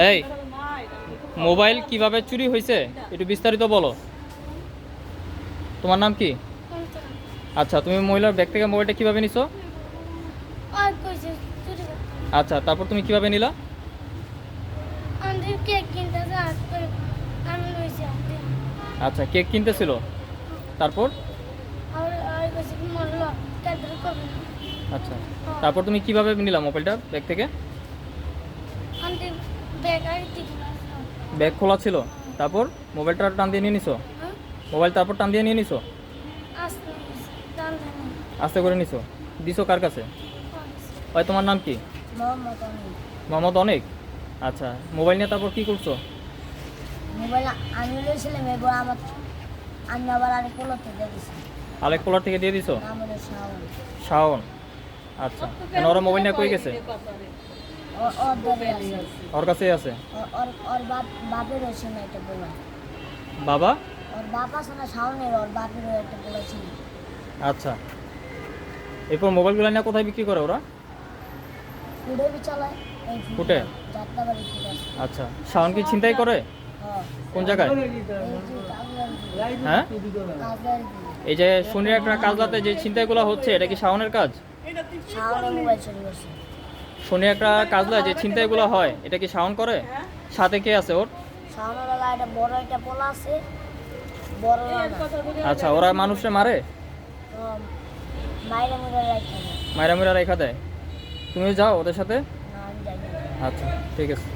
এই মোবাইল কিভাবে চুরি হয়েছে একটু বিস্তারিত বলো। তোমার নাম কি? আচ্ছা, তুমি মহিলার ব্যাগ থেকে মোবাইলটা কিভাবে নিছো? আচ্ছা, তারপর তুমি কিভাবে নিলা? আচ্ছা, কেক কিনতেছিল, তারপর? আচ্ছা, তারপর তুমি কিভাবে নিলা মোবাইলটা ব্যাগ থেকে? ব্যাগ খোলা ছিল, তারপর মোবাইলটা টান দিয়ে নিয়ে নিছো? মোবাইল তারপর টান দিয়ে নিয়ে নিছো? আস্তে করে নিছো? দিছো কার কাছে? ভাই তোমার নাম কি? মোহাম্মদ অনেক। আচ্ছা, মোবাইল নিয়ে তারপর কি করছো? মোবাইল আমি লইছিলাম, এবার আমি আবার আরেক পোলার থেকে দিয়েছি। আরেক পোলার থেকে দিয়ে দিছো? আমাদের শাওন। শাওন। আচ্ছা, কেন ওরা মোবাইল নিয়ে কই গেছে? ওর কাছেই আছে। ওর বাপের হয়েছে না এটা বলা। বাবা? ওর বাপ আছে না শাওনের, ওর বাপের একটা বলেছিল। আচ্ছা, এরপর মোবাইলগুলো নিয়ে কোথায় বিক্রি করে ওরা? ফুটে চালায়। ফুটে? যাত্রাবাড়ি ফুটে। আচ্ছা, শাওন কি ছিনতাই করে? কোন জায়গায়? হ্যাঁ, এই যে শনির একটা কাজলাতে যে ছিনতাইগুলো হচ্ছে, এটা কি শাওনের কাজ? শাওনের মোবাইল চুরি করছে। শনি একটা কাজলা যে ছিনতাইগুলো হয়, এটা কি শাওন করে? সাথে কে আছে ওর? শাওনের একটা বড় একটা পোলা আছে, বড়। আচ্ছা, ওরা মানুষে মারে? মাইরা মুরা রাখে না। মায়েরা মেয়েরা রেখা দেয়? তুমি যাও ওদের সাথে? না, আমি জানি না। আচ্ছা, ঠিক আছে।